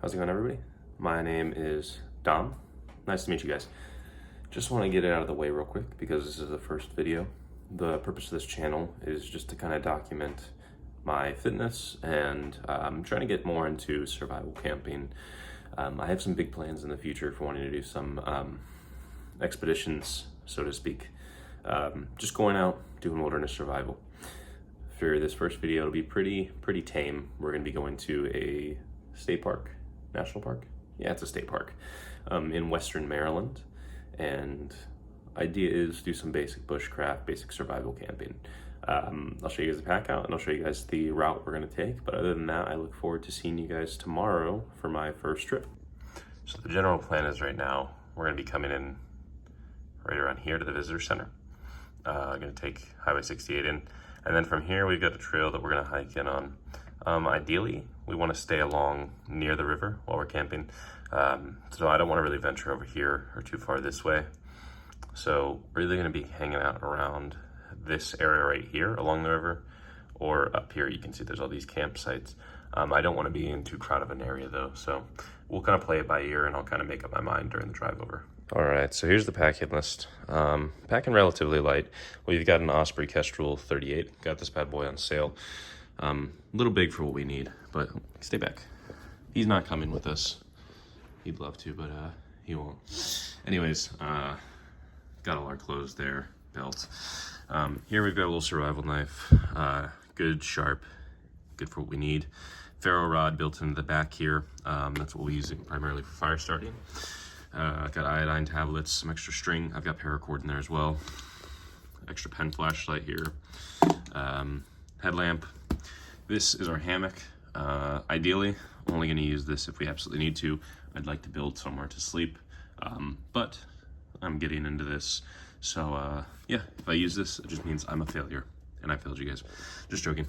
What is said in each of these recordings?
How's it going, everybody? My name is Dom. Nice to meet you guys. Just want to get it out of the way real quick because this is the first video. The purpose of this channel is just to kind of document my fitness, and I'm trying to get more into survival camping. I have some big plans in the future for wanting to do some expeditions, so to speak. Just going out, doing wilderness survival. For this first video, it'll be pretty tame. We're going to be going to a state park, national park. Yeah, it's a state park in Western Maryland. And idea is do some basic bushcraft, basic survival camping. I'll show you guys the pack out and I'll show you guys the route we're going to take. But other than that, I look forward to seeing you guys tomorrow for my first trip. So the general plan is right now, we're going to be coming in right around here to the visitor center. I'm going to take Highway 68 in. And then from here, we've got a trail that we're going to hike in on. Ideally, we want to stay along near the river while we're camping. So I don't want to really venture over here or too far this way. So we're either going to be hanging out around this area right here along the river, or up here. You can see there's all these campsites. I don't want to be in too crowded of an area though. So we'll kind of play it by ear and I'll kind of make up my mind during the drive over. All right, so here's the packing list. Packing relatively light. We've got an Osprey Kestrel 38. Got this bad boy on sale. A little big for what we need, but stay back. He's not coming with us. He'd love to, but he won't. Anyways, got all our clothes there, belt. Here we've got a little survival knife. Good, sharp, good for what we need. Ferro rod built into the back here. That's what we use primarily for fire starting. I've got iodine tablets, some extra string. I've got paracord in there as well. Extra pen flashlight here. Headlamp. This is our hammock. Ideally, only going to use this if we absolutely need to. I'd like to build somewhere to sleep, but I'm getting into this. So yeah, if I use this, it just means I'm a failure, and I failed you guys. Just joking.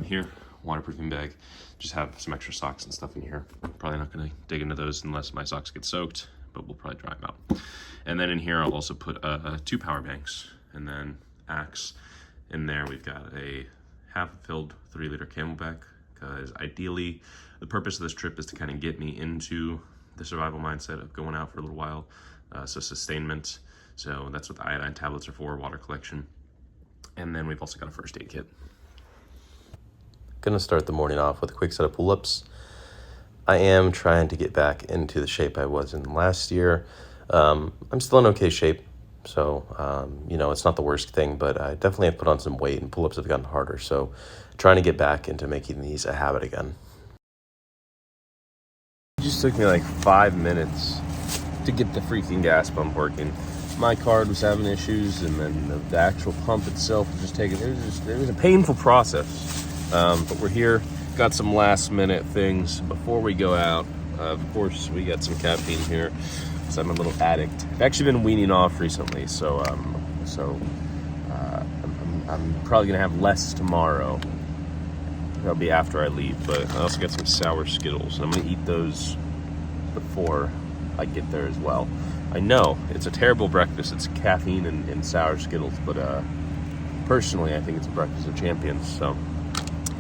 Here, waterproofing bag. Just have some extra socks and stuff in here. Probably not going to dig into those unless my socks get soaked, but we'll probably dry them out. And then in here, I'll also put 2 power banks, and then axe. In there, we've got a half-filled 3-liter Camelback, because ideally, the purpose of this trip is to kind of get me into the survival mindset of going out for a little while, so sustainment. So that's what the iodine tablets are for, water collection. And then we've also got a first aid kit. Gonna start the morning off with a quick set of pull-ups. I am trying to get back into the shape I was in last year. I'm still in okay shape, so you know, it's not the worst thing, but I definitely have put on some weight and pull-ups have gotten harder, so trying to get back into making these a habit again. It just took me like 5 minutes to get the freaking gas pump working. My card was having issues, and then the actual pump itself was just taking, it was a painful process. But we're here, got some last minute things before we go out. Of course, we got some caffeine here, because I'm a little addict. I've actually been weaning off recently, so I'm probably gonna have less tomorrow. That'll be after I leave, but I also got some sour Skittles. I'm gonna eat those before I get there as well. I know, it's a terrible breakfast. It's caffeine and sour Skittles, but personally, I think it's a breakfast of champions, so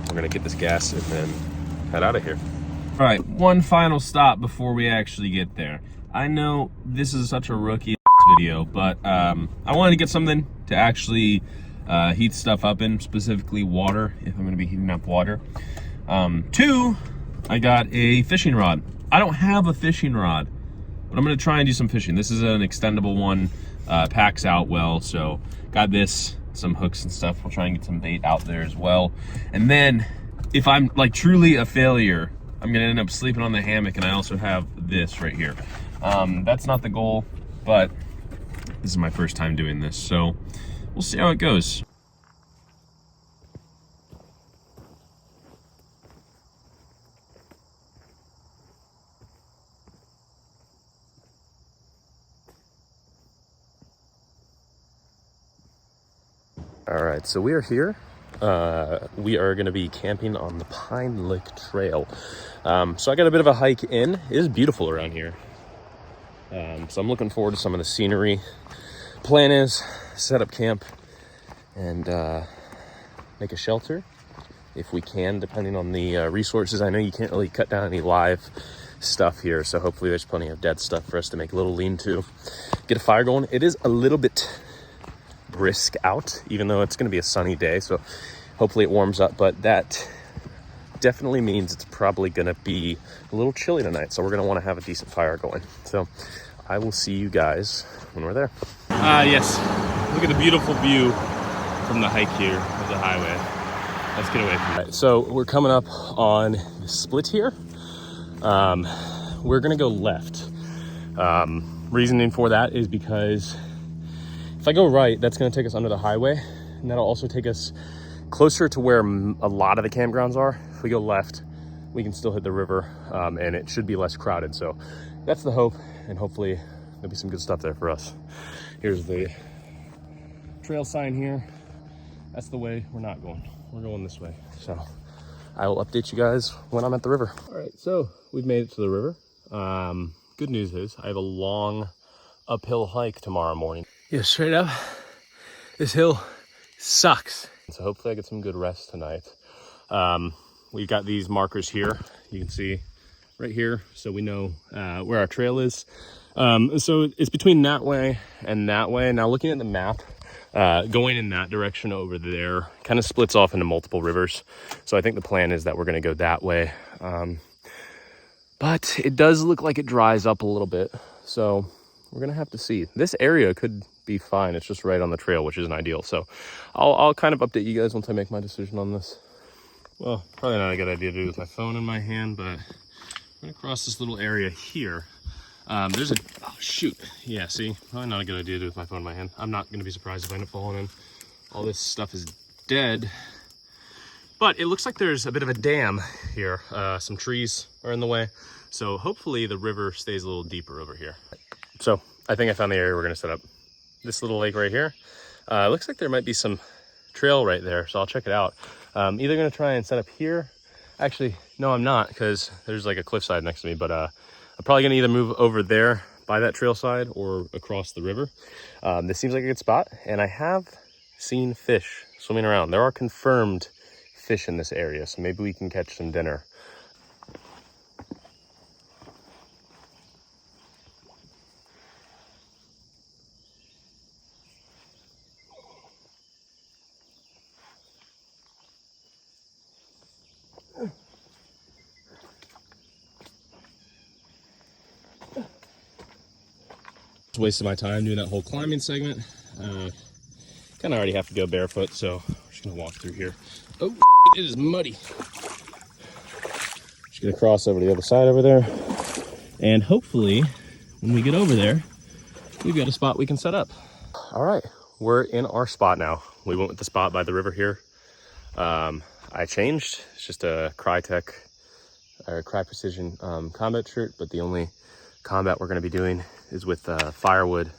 we're gonna get this gas and then head out of here. All right, one final stop before we actually get there. I know this is such a rookie video, but I wanted to get something to actually heat stuff up in, specifically water, if I'm gonna be heating up water. 2, I got a fishing rod. I don't have a fishing rod, but I'm gonna try and do some fishing. This is an extendable one, packs out well, so got this, some hooks and stuff. We'll try and get some bait out there as well. And then if I'm like truly a failure, I'm gonna end up sleeping on the hammock, and I also have this right here. That's not the goal, but this is my first time doing this, so we'll see how it goes. All right, so we are here. We are going to be camping on the Pine Lick Trail. So I got a bit of a hike in. It is beautiful around here. So I'm looking forward to some of the scenery. Plan is set up camp and make a shelter if we can, depending on the resources. I know you can't really cut down any live stuff here, so hopefully there's plenty of dead stuff for us to make a little lean-to, get a fire going. It is a little bit brisk out, even though it's going to be a sunny day, so hopefully it warms up, but that definitely means it's probably going to be a little chilly tonight, so we're going to want to have a decent fire going. So I will see you guys when we're there. Yes, look at the beautiful view from the hike here of the highway. Let's get away from it. So we're coming up on the split here. We're gonna go left. Reasoning for that is because if I go right, that's gonna take us under the highway, and that'll also take us closer to where a lot of the campgrounds are. If we go left, we can still hit the river, and it should be less crowded. So that's the hope, and hopefully there'll be some good stuff there for us. Here's the trail sign here. That's the way we're not going. We're going this way. So I will update you guys when I'm at the river. All right, so we've made it to the river. Good news is I have a long uphill hike tomorrow morning. Yeah, straight up, this hill sucks. So hopefully I get some good rest tonight. We've got these markers here. You can see right here, so we know where our trail is. So it's between that way and that way. Now looking at the map, going in that direction over there kind of splits off into multiple rivers. So I think the plan is that we're going to go that way. But it does look like it dries up a little bit. So we're going to have to see. This area could be fine. It's just right on the trail, which isn't ideal. So I'll kind of update you guys once I make my decision on this. Well, probably not a good idea to do with my phone in my hand, but I'm going to cross this little area here. There's a, oh shoot, yeah, see, probably not a good idea to do with my phone in my hand. I'm not going to be surprised if I end up falling in. All this stuff is dead, but it looks like there's a bit of a dam here. Some trees are in the way, so hopefully the river stays a little deeper over here. So I think I found the area we're going to set up. This little lake right here. It looks like there might be some trail right there, so I'll check it out. Either going to try and set up here. Actually, no, I'm not, because there's like a cliffside next to me, but I'm probably gonna either move over there by that trail side or across the river. This seems like a good spot, and I have seen fish swimming around. There are confirmed fish in this area, so maybe we can catch some dinner. Wasted my time doing that whole climbing segment. Kind of already have to go barefoot, so I'm just gonna walk through here. Oh, it is muddy. Just gonna cross over to the other side over there, and hopefully when we get over there, we've got a spot we can set up. All right, we're in our spot now. We went with the spot by the river here. I changed. It's just a Crytek or Cry Precision combat shirt, but the only combat we're going to be doing is with firewood.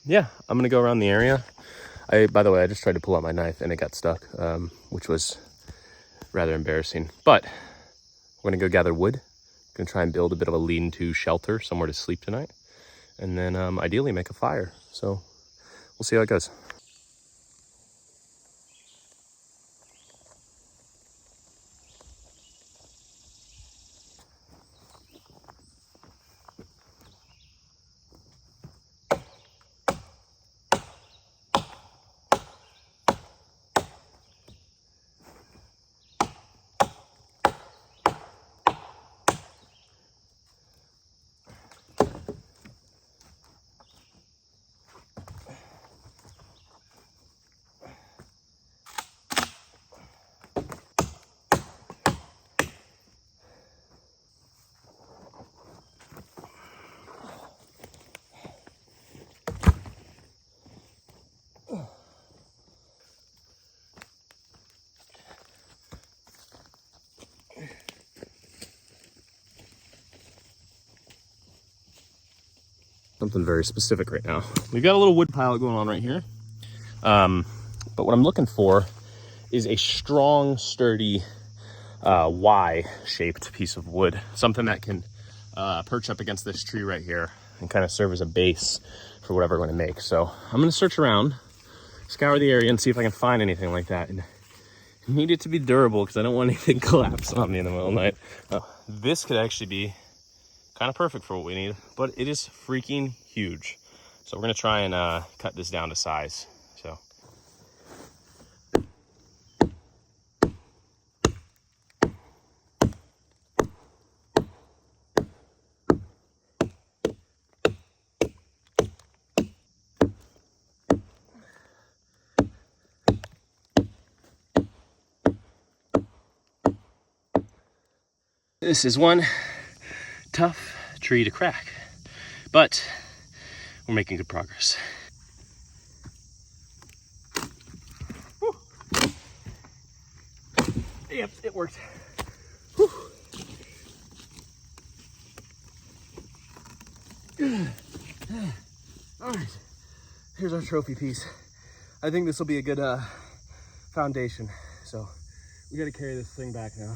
Yeah, I'm going to go around the area. By the way, I just tried to pull out my knife and it got stuck, which was rather embarrassing. But we're going to go gather wood. Going to try and build a bit of a lean-to shelter, somewhere to sleep tonight, and then ideally make a fire. So we'll see how it goes. Something very specific right now. We've got a little wood pile going on right here. But what I'm looking for is a strong, sturdy, Y-shaped piece of wood. Something that can perch up against this tree right here and kind of serve as a base for whatever we're going to make. So I'm going to search around, scour the area, and see if I can find anything like that. And I need it to be durable because I don't want anything to collapse on me in the middle of the night. This could actually be kind of perfect for what we need, but it is freaking huge. So we're gonna try and cut this down to size. So. This is one tough tree to crack, but we're making good progress. Whew. Yep, it worked. Whew. All right, here's our trophy piece. I think this will be a good foundation. So we got to carry this thing back now.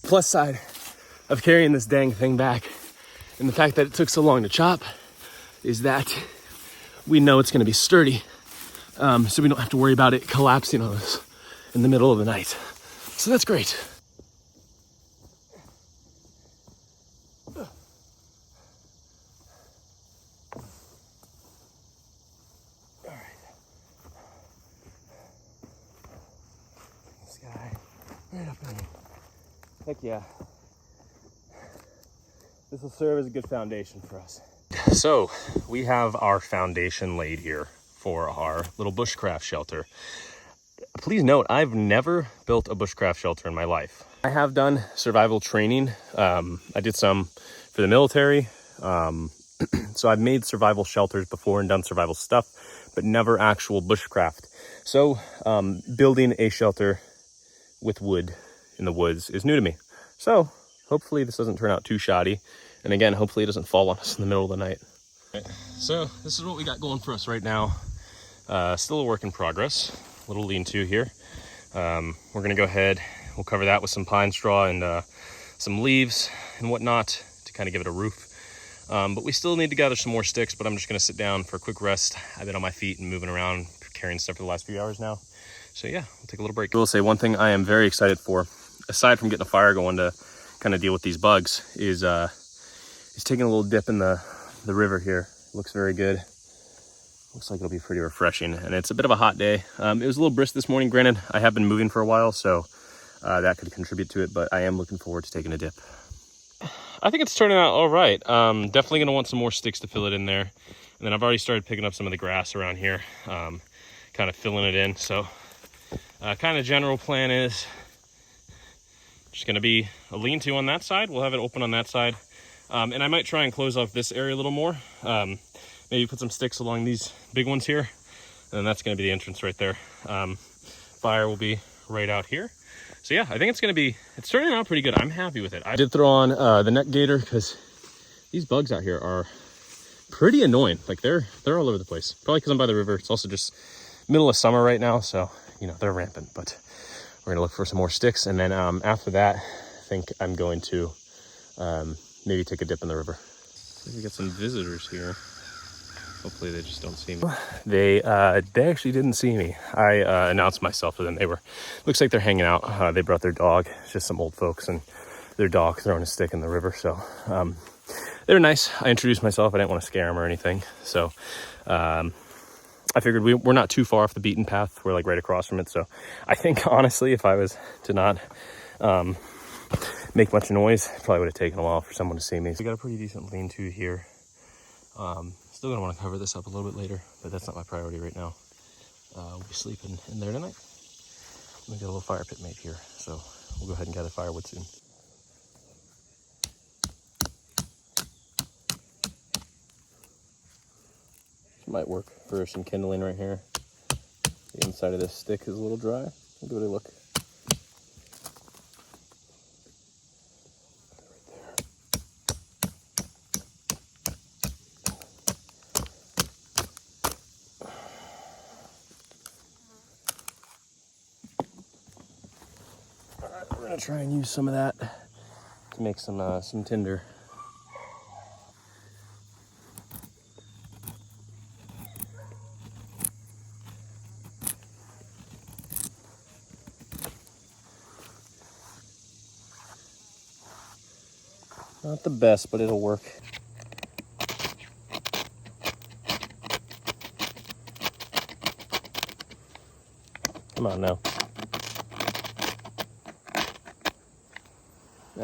Plus side of carrying this dang thing back, and the fact that it took so long to chop, is that we know it's going to be sturdy, so we don't have to worry about it collapsing on us in the middle of the night. So that's great. All right. This guy right up in here. Heck yeah. This will serve as a good foundation for us. So we have our foundation laid here for our little bushcraft shelter. Please note, I've never built a bushcraft shelter in my life. I have done survival training. I did some for the military. So I've made survival shelters before and done survival stuff, but never actual bushcraft. So building a shelter with wood in the woods is new to me. So hopefully this doesn't turn out too shoddy. And again, hopefully it doesn't fall on us in the middle of the night. So this is what we got going for us right now. Still a work in progress. Little lean-to here. We're gonna go ahead, we'll cover that with some pine straw and some leaves and whatnot to kind of give it a roof. But we still need to gather some more sticks, but I'm just gonna sit down for a quick rest. I've been on my feet and moving around, carrying stuff for the last few hours now. So yeah, we'll take a little break. I will say one thing I am very excited for, aside from getting a fire going to kind of deal with these bugs, is taking a little dip in the river here. Looks very good. Looks like it'll be pretty refreshing, and it's a bit of a hot day. It was a little brisk this morning. Granted, I have been moving for a while, so that could contribute to it, but I am looking forward to taking a dip. I think it's turning out all right. Definitely gonna want some more sticks to fill it in there. And then I've already started picking up some of the grass around here, kind of filling it in. So kind of general plan is just gonna be a lean-to on that side. We'll have it open on that side. And I might try and close off this area a little more. Maybe put some sticks along these big ones here. And then that's gonna be the entrance right there. Fire will be right out here. So yeah, I think it's turning out pretty good. I'm happy with it. I did throw on the net gator because these bugs out here are pretty annoying. Like they're all over the place. Probably because I'm by the river. It's also just middle of summer right now, so you know they're rampant. But we're gonna look for some more sticks, and then after that, I think I'm going to maybe take a dip in the river. I think we got some visitors here. Hopefully they just don't see me. They actually didn't see me. I announced myself to them. Looks like they're hanging out. They brought their dog. It's just some old folks and their dog throwing a stick in the river. So they were nice. I introduced myself. I didn't want to scare them or anything. So I figured we're not too far off the beaten path. We're like right across from it. So I think honestly, if I was to not make much noise, it probably would have taken a while for someone to see me. So we got a pretty decent lean-to here. Still gonna want to cover this up a little bit later, but that's not my priority right now. We'll be sleeping in there tonight. We got a little fire pit made here, so we'll go ahead and gather firewood soon. This might work for some kindling right here. The inside of this stick is a little dry. I'll give it a look. We're gonna try and use some of that to make some tinder. Not the best, but it'll work. Come on now.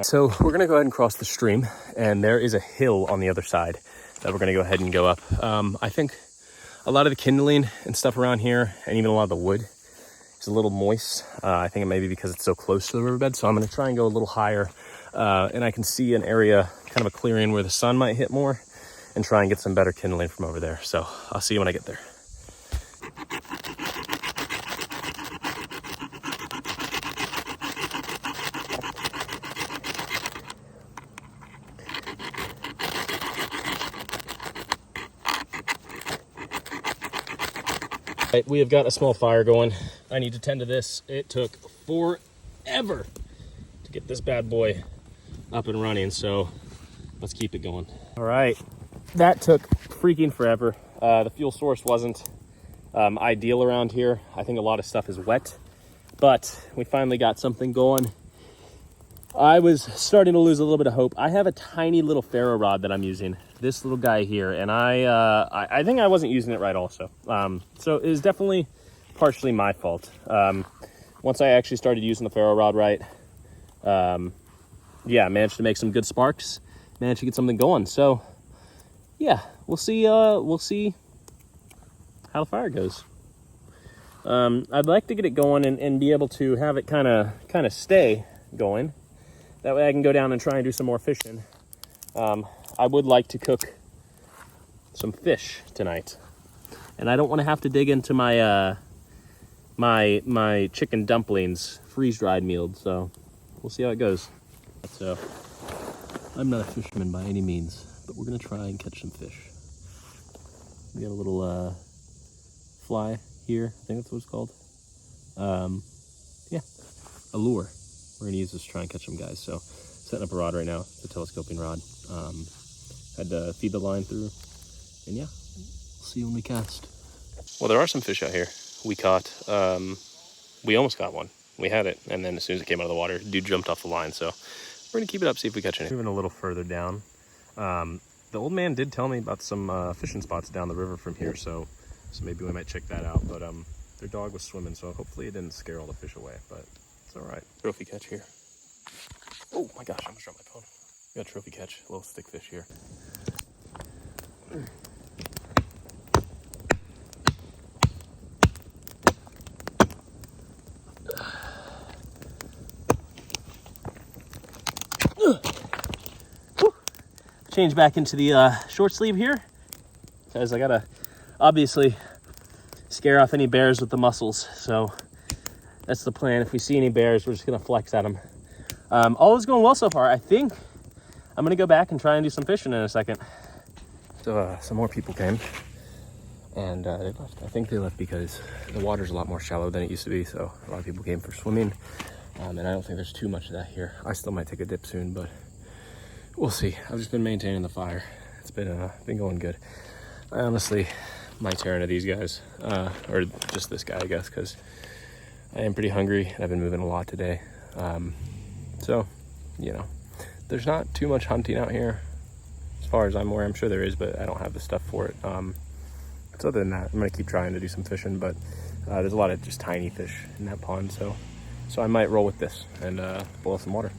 So we're gonna go ahead and cross the stream, and there is a hill on the other side that we're gonna go ahead and go up. I think a lot of the kindling and stuff around here, and even a lot of the wood, is a little moist. I think it may be because it's so close to the riverbed, so I'm gonna try and go a little higher, and I can see an area, kind of a clearing where the sun might hit more, and try and get some better kindling from over there. So I'll see you when I get there. Right, we have got a small fire going. I need to tend to this. It took forever to get this bad boy up and running, so let's keep it going. All right, that took freaking forever. The fuel source wasn't ideal around here. I think a lot of stuff is wet, but we finally got something going. I was starting to lose a little bit of hope. I have a tiny little ferro rod that I'm using, this little guy here, and I think I wasn't using it right also. So it is definitely partially my fault. Once I actually started using the ferro rod right, yeah, managed to make some good sparks, managed to get something going. So yeah, we'll see how the fire goes. I'd like to get it going and be able to have it kind of stay going. That way I can go down and try and do some more fishing. I would like to cook some fish tonight. And I don't want to have to dig into my my chicken dumplings freeze-dried meal, so we'll see how it goes. So I'm not a fisherman by any means, but we're gonna try and catch some fish. We got a little fly here, I think that's what it's called. Yeah, a lure. We're gonna use this to try and catch some guys. So setting up a rod right now, the telescoping rod. Had to feed the line through, and yeah, we'll see when we cast. Well, there are some fish out here. We caught, we almost got one. We had it, and then as soon as it came out of the water, dude jumped off the line. So we're gonna keep it up, see if we catch any. Moving a little further down. The old man did tell me about some fishing spots down the river from here, so maybe we might check that out. But their dog was swimming, so hopefully it didn't scare all the fish away. But it's all right. Trophy catch here. Oh my gosh, I almost dropped my phone. We got a trophy catch, a little stick fish here. Change back into the short sleeve here, because I gotta obviously scare off any bears with the mussels. So that's the plan. If we see any bears, we're just gonna flex at them. All is going well so far. I think I'm gonna go back and try and do some fishing in a second. So some more people came, and they left. I think they left because the water's a lot more shallow than it used to be, so a lot of people came for swimming, and I don't think there's too much of that here. I still might take a dip soon, but we'll see. I've just been maintaining the fire. It's been going good. I honestly might tear into these guys, or just this guy, I guess, because I am pretty hungry and I've been moving a lot today. So, you know, there's not too much hunting out here as far as I'm aware. I'm sure there is, but I don't have the stuff for it. So other than that, I'm gonna keep trying to do some fishing, but there's a lot of just tiny fish in that pond, so I might roll with this and boil some water.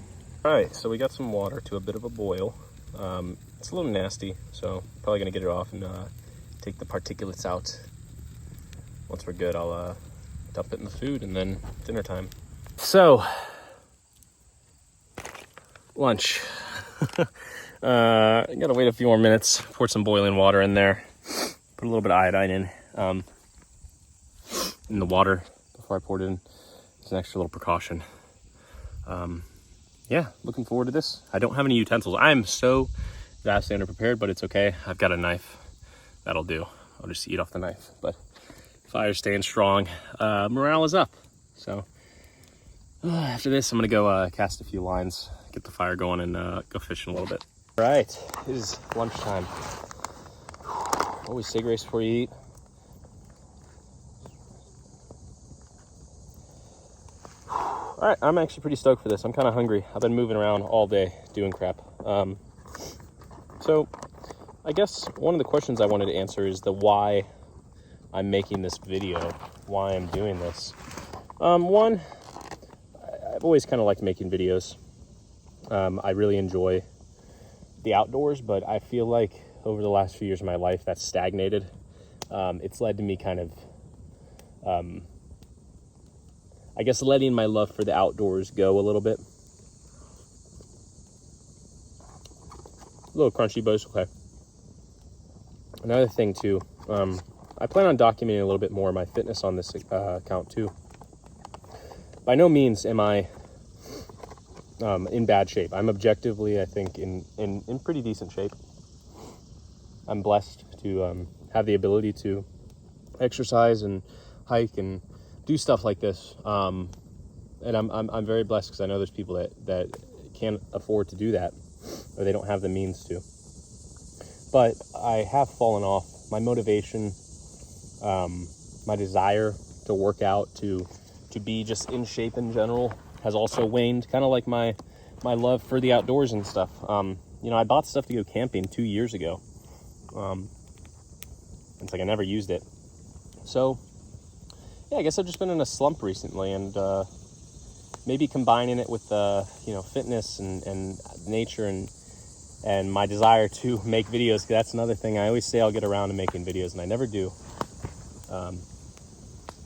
All right, so we got some water to a bit of a boil. It's a little nasty, so probably gonna get it off and take the particulates out. Once we're good, I'll dump it in the food, and then dinner time. So, lunch. Gotta wait a few more minutes, pour some boiling water in there, put a little bit of iodine in the water before I poured it in. It's an extra little precaution. Yeah, looking forward to this. I don't have any utensils. I'm so vastly underprepared, but it's okay. I've got a knife. That'll do. I'll just eat off the knife. But fire's staying strong. Morale is up. So after this, I'm gonna go cast a few lines, get the fire going, and go fishing a little bit. All right, it is lunchtime. Always sig race before you eat. All right, I'm actually pretty stoked for this. I'm kind of hungry. I've been moving around all day doing crap. So I guess one of the questions I wanted to answer is the why I'm making this video, why I'm doing this. One, I've always kind of liked making videos. I really enjoy the outdoors, but I feel like over the last few years of my life that's stagnated. It's led to me kind of, I guess, letting my love for the outdoors go a little bit. A little crunchy, but it's okay. Another thing too, I plan on documenting a little bit more of my fitness on this account too. By no means am I in bad shape. I'm objectively, I think, in pretty decent shape. I'm blessed to have the ability to exercise and hike and do stuff like this. And I'm very blessed because I know there's people that can't afford to do that, or they don't have the means to. But I have fallen off. My motivation, my desire to work out, to be just in shape in general, has also waned. Kind of like my love for the outdoors and stuff. You know, I bought stuff to go camping 2 years ago. It's like I never used it. So yeah, I guess I've just been in a slump recently, and maybe combining it with you know, fitness and nature and my desire to make videos, because that's another thing. I always say I'll get around to making videos, and I never do.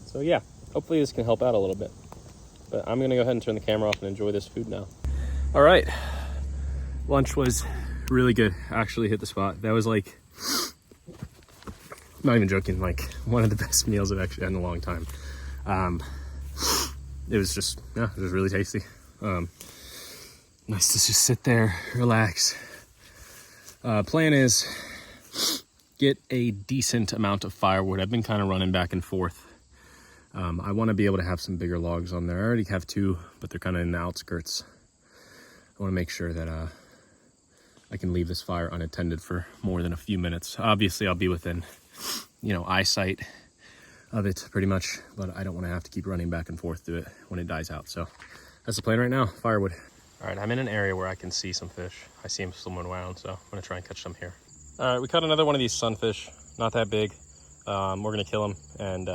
So yeah, hopefully this can help out a little bit. But I'm gonna go ahead and turn the camera off and enjoy this food now. All right, lunch was really good. Actually hit the spot. That was like, not even joking, like one of the best meals I've actually had in a long time. It was just, yeah, it was really tasty. Nice to just sit there, relax. Plan is get a decent amount of firewood. I've been kind of running back and forth. I want to be able to have some bigger logs on there. I already have 2, but they're kind of in the outskirts. I want to make sure that I can leave this fire unattended for more than a few minutes. Obviously, I'll be within, you know, eyesight of it pretty much, but I don't want to have to keep running back and forth to it when it dies out. So that's the plan right now, firewood. All right, I'm in an area where I can see some fish. I see them swimming around, so I'm gonna try and catch some here. All right, we caught another one of these sunfish, not that big. We're gonna kill him, and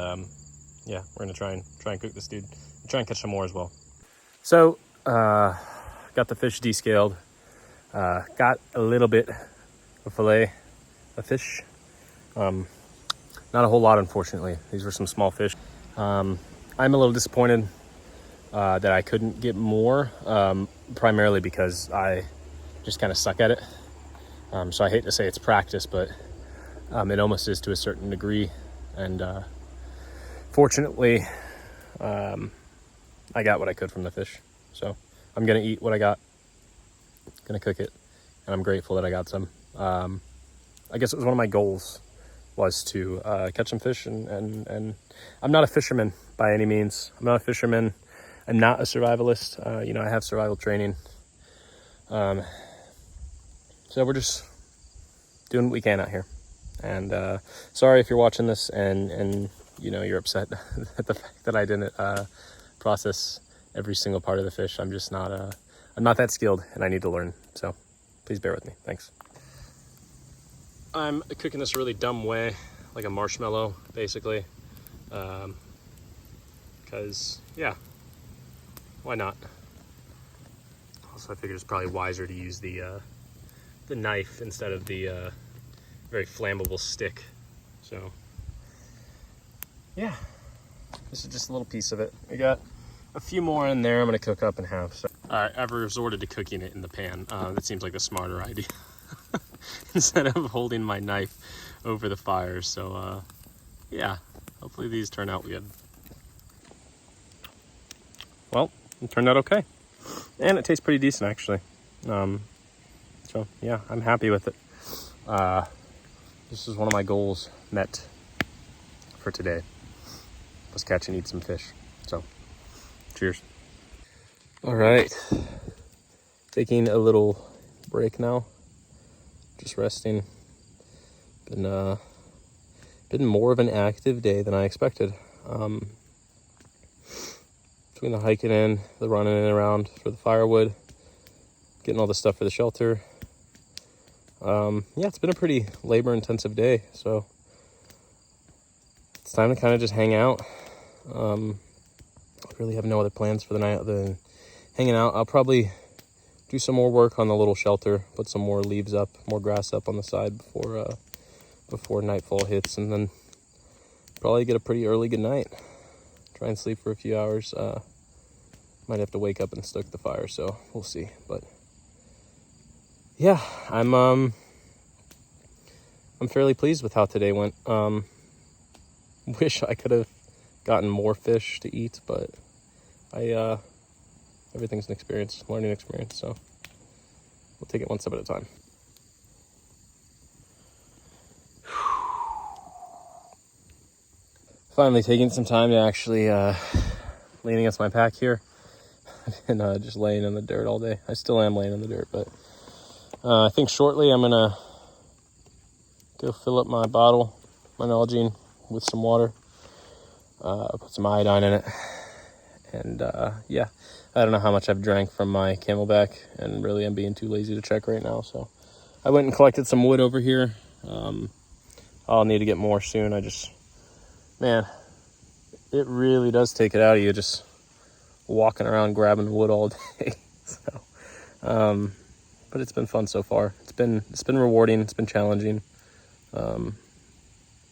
yeah, we're gonna try and cook this dude. Try and catch some more as well. So, got the fish descaled. Got a little bit of fillet of fish. Not a whole lot, unfortunately. These were some small fish. I'm a little disappointed that I couldn't get more, primarily because I just kind of suck at it. So I hate to say it's practice, but it almost is to a certain degree. And fortunately, I got what I could from the fish. So I'm gonna eat what I got, gonna cook it, and I'm grateful that I got some. I guess it was one of my goals was to catch some fish, and I'm not a fisherman by any means. I'm not a fisherman. I'm not a survivalist. You know, I have survival training. So we're just doing what we can out here. And sorry if you're watching this and you know, you're upset at the fact that I didn't process every single part of the fish. I'm just not I'm not that skilled, and I need to learn. So please bear with me. Thanks. I'm cooking this a really dumb way, like a marshmallow, basically. Because, yeah, why not? Also, I figured it's probably wiser to use the knife instead of the very flammable stick. So, yeah, this is just a little piece of it. We got a few more in there I'm going to cook up and have. So, all right, I've resorted to cooking it in the pan. That seems like the smarter idea. Instead of holding my knife over the fire. So yeah, hopefully these turn out good. Well, it turned out okay, and it tastes pretty decent actually. So yeah, I'm happy with it. This is one of my goals met for today, was catch and eat some fish. So cheers. All right, taking a little break now. Just resting. Been more of an active day than I expected. Between the hiking in, the running in around for the firewood, getting all the stuff for the shelter. yeah, it's been a pretty labor-intensive day, so it's time to kind of just hang out. I really have no other plans for the night other than hanging out. I'll probably do some more work on the little shelter, put some more leaves up, more grass up on the side before nightfall hits, and then probably get a pretty early good night. Try and sleep for a few hours. Might have to wake up and stoke the fire, so we'll see. But yeah, I'm fairly pleased with how today went. Wish I could have gotten more fish to eat, but everything's an experience, learning experience, so we'll take it one step at a time. Finally taking some time to actually lean against my pack here and just laying in the dirt all day. I still am laying in the dirt, but I think shortly I'm gonna go fill up my bottle, my Nalgene, with some water, put some iodine in it, and yeah, I don't know how much I've drank from my Camelback, and really I'm being too lazy to check right now, so I went and collected some wood over here. I'll need to get more soon. Man, it really does take it out of you just walking around grabbing wood all day. So, but it's been fun so far. It's been rewarding. It's been challenging.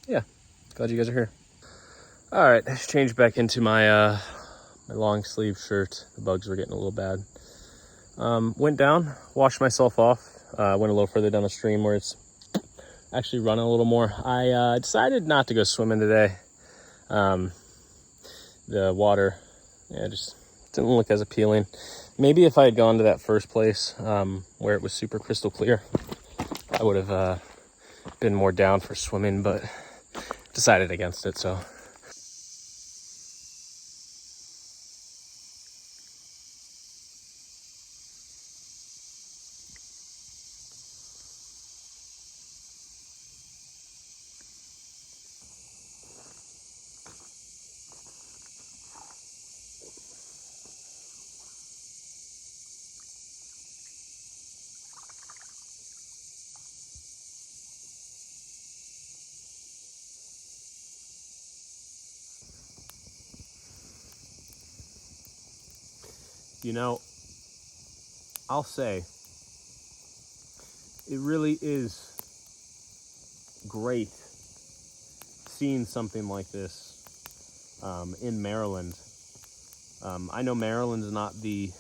Yeah, glad you guys are here. All right, let's change back into my my long sleeve shirt. The bugs were getting a little bad. Went down, washed myself off. Went a little further down the stream where it's actually running a little more. I decided not to go swimming today. The water, yeah, just didn't look as appealing. Maybe if I had gone to that first place where it was super crystal clear, I would have been more down for swimming, but decided against it, so. You know, I'll say, it really is great seeing something like this in Maryland. I know Maryland's not they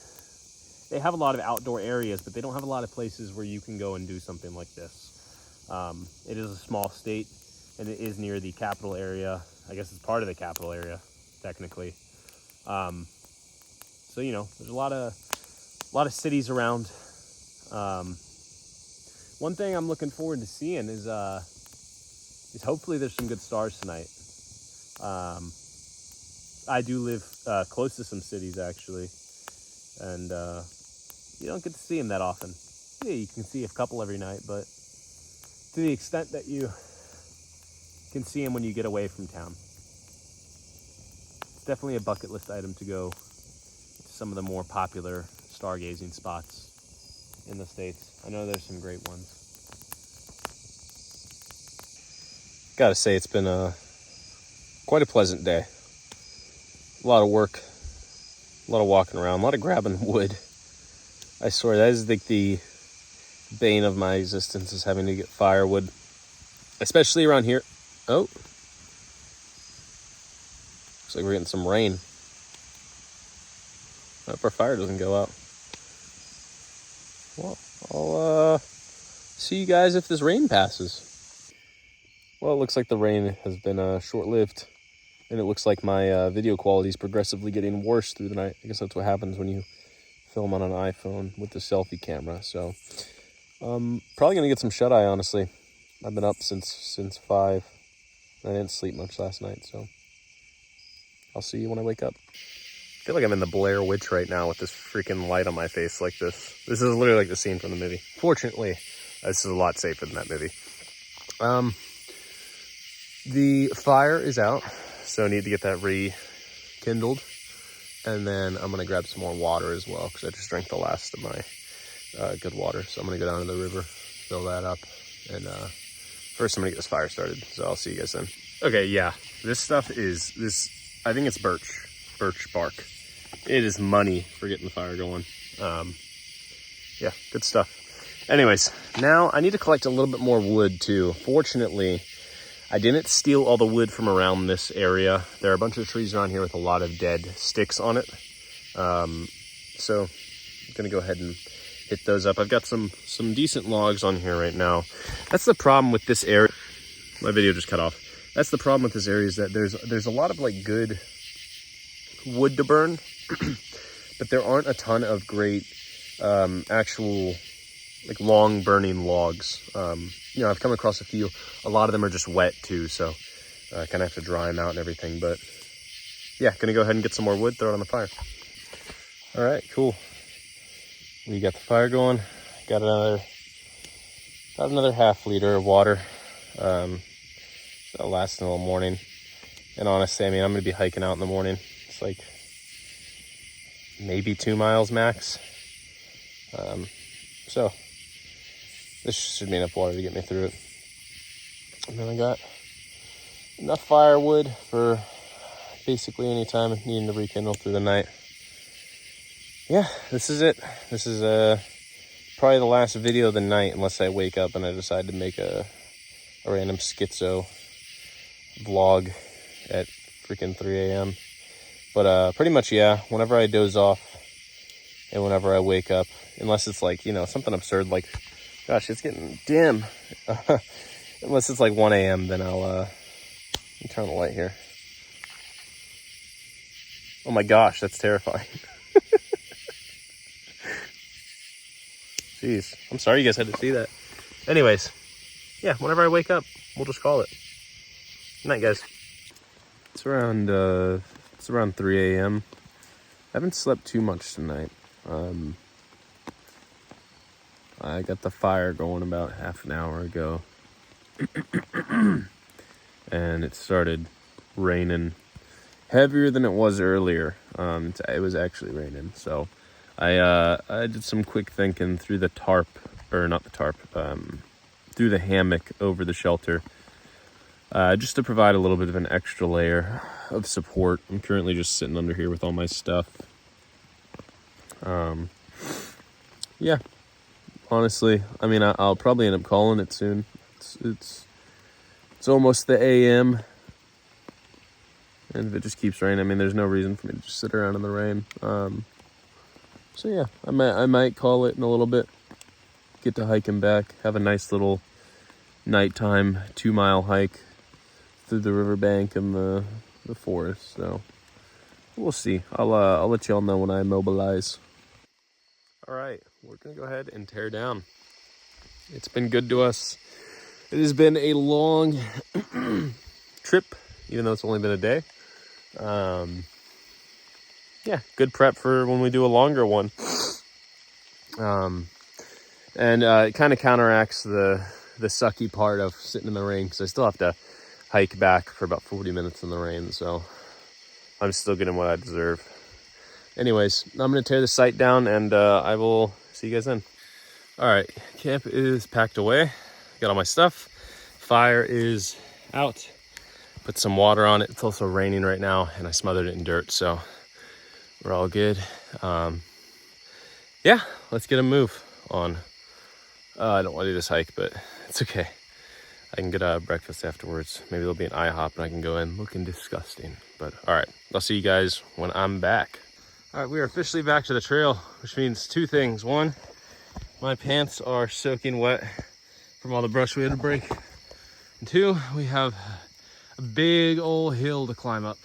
have a lot of outdoor areas, but they don't have a lot of places where you can go and do something like this. It is a small state, and it is near the capital area. I guess it's part of the capital area, technically. So, you know, there's a lot of cities around. One thing I'm looking forward to seeing is hopefully there's some good stars tonight. I do live close to some cities, actually, and you don't get to see them that often. Yeah, you can see a couple every night, but to the extent that you can see them when you get away from town. It's definitely a bucket list item to go to some of the more popular stargazing spots in the States. I know there's some great ones. Gotta say, it's been quite a pleasant day. A lot of work, a lot of walking around, a lot of grabbing wood. I swear, that is like the bane of my existence, is having to get firewood, especially around here. Oh, looks like we're getting some rain. I hope our fire doesn't go out. Well, I'll see you guys if this rain passes. Well, it looks like the rain has been short-lived, and it looks like my video quality is progressively getting worse through the night. I guess that's what happens when you film on an iPhone with the selfie camera. So, probably gonna get some shut-eye, honestly. I've been up since 5. I didn't sleep much last night, so I'll see you when I wake up. I feel like I'm in the Blair Witch right now with this freaking light on my face like this. This is literally like the scene from the movie. Fortunately, this is a lot safer than that movie. The fire is out, so I need to get that rekindled. And then I'm going to grab some more water as well, because I just drank the last of my good water. So I'm going to go down to the river, fill that up. And first I'm gonna get this fire started, so I'll see you guys then. Okay, yeah, this stuff is I think it's birch bark. It is money for getting the fire going. Yeah, good stuff. Anyways, now I need to collect a little bit more wood too. Fortunately, I didn't steal all the wood from around this area. There are a bunch of trees around here with a lot of dead sticks on it. So I'm gonna go ahead and hit those up. I've got some decent logs on here right now. That's the problem with this area. My video just cut off. That's the problem with this area, is that there's a lot of like good wood to burn, but there aren't a ton of great actual like long burning logs. You know, I've come across a few. A lot of them are just wet too, so I kind of have to dry them out and everything. But yeah, gonna go ahead and get some more wood, throw it on the fire. All right, cool. We got the fire going. Got another half liter of water. That'll last until the morning. And honestly, I mean, I'm gonna be hiking out in the morning. It's like maybe 2 miles max. So this should be enough water to get me through it. And then I got enough firewood for basically any time needing to rekindle through the night. Yeah, this is it. This is probably the last video of the night, unless I wake up and I decide to make a random schizo vlog at freaking 3 a.m. But pretty much, yeah, whenever I doze off and whenever I wake up, unless it's like, you know, something absurd like, gosh, it's getting dim. Unless it's like 1 a.m., then I'll turn the light here. Oh my gosh, that's terrifying. Jeez, I'm sorry you guys had to see that. Anyways, yeah, whenever I wake up, we'll just call it. Good night, guys. It's around 3 a.m. I haven't slept too much tonight. I got the fire going about half an hour ago. And it started raining heavier than it was earlier. It was actually raining, so I did some quick thinking through the tarp, or not the tarp, through the hammock over the shelter, just to provide a little bit of an extra layer of support. I'm currently just sitting under here with all my stuff. Yeah, honestly, I mean, I'll probably end up calling it soon. It's almost the AM, and if it just keeps raining, I mean, there's no reason for me to just sit around in the rain. So yeah, I might call it in a little bit. Get to hiking back, have a nice little nighttime 2-mile hike through the riverbank and the forest. So we'll see. I'll let y'all know when I mobilize. All right, we're gonna go ahead and tear down. It's been good to us. It has been a long trip, even though it's only been a day. Yeah, good prep for when we do a longer one. And it kind of counteracts the sucky part of sitting in the rain, because I still have to hike back for about 40 minutes in the rain, so I'm still getting what I deserve. Anyways, I'm going to tear the site down, and I will see you guys then. All right, camp is packed away. Got all my stuff. Fire is out. Put some water on it. It's also raining right now, and I smothered it in dirt, so we're all good. Yeah, let's get a move on. I don't want to do this hike, but it's okay. I can get a breakfast afterwards. Maybe there'll be an IHOP and I can go in looking disgusting. But all right, I'll see you guys when I'm back. All right, we are officially back to the trail, which means two things. One, my pants are soaking wet from all the brush we had to break. And two, we have a big old hill to climb up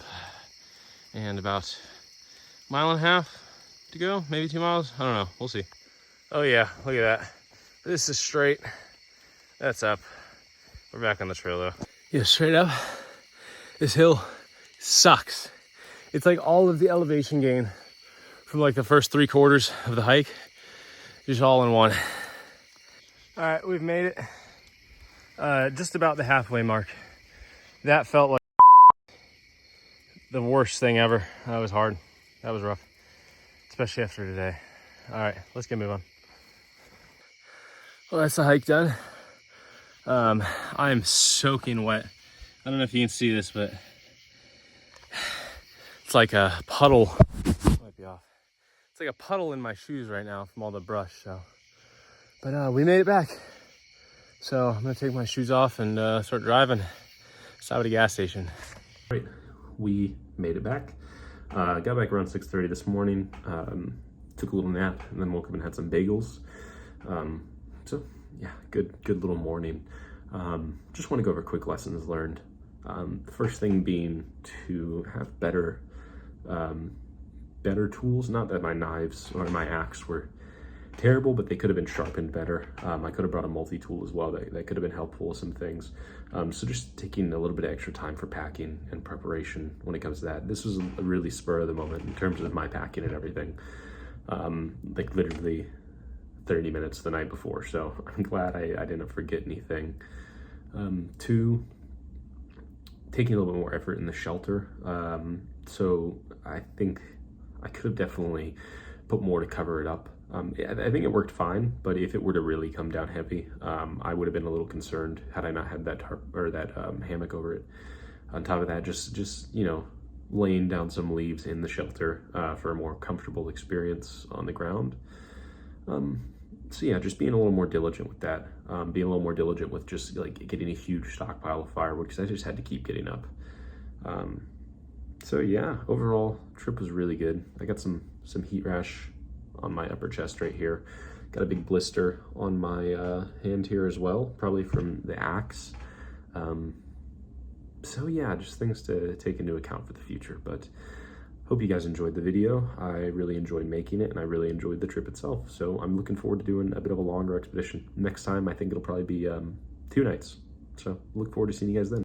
and about 1.5 miles to go, maybe 2 miles. I don't know, we'll see. Oh yeah, look at that. This is straight, that's up. We're back on the trail though. Yeah, straight up, this hill sucks. It's like all of the elevation gain from like the first 3/4 of the hike, just all in one. All right, we've made it just about the halfway mark. That felt like the worst thing ever. That was hard, that was rough, especially after today. All right, let's get moving on. Well, that's the hike done. I am soaking wet. I don't know if you can see this, but it's like a puddle. Might be off. It's like a puddle in my shoes right now from all the brush. So, but we made it back. So I'm gonna take my shoes off and start driving. Stop at a gas station. Right, we made it back. Got back around 6:30 this morning. Took a little nap and then woke up and had some bagels. So yeah, good little morning. Just want to go over quick lessons learned. The first thing being to have better tools. Not that my knives or my axe were terrible, but they could have been sharpened better. I could have brought a multi-tool as well that could have been helpful with some things. So just taking a little bit of extra time for packing and preparation when it comes to that. This was a really spur of the moment in terms of my packing and everything. Like literally 30 minutes the night before, so I'm glad I didn't forget anything. Two, taking a little bit more effort in the shelter. So I think I could have definitely put more to cover it up. I think it worked fine, but if it were to really come down heavy, I would have been a little concerned had I not had that tarp or that hammock over it. On top of that, just you know, laying down some leaves in the shelter for a more comfortable experience on the ground. So yeah, just being a little more diligent with that. Being a little more diligent with just like getting a huge stockpile of firewood, because I just had to keep getting up. So yeah, overall trip was really good. I got some heat rash on my upper chest right here. Got a big blister on my hand here as well, probably from the axe. So yeah, just things to take into account for the future. But hope you guys enjoyed the video. I really enjoyed making it, and I really enjoyed the trip itself. So I'm looking forward to doing a bit of a longer expedition. Next time, I think it'll probably be 2 nights. So look forward to seeing you guys then.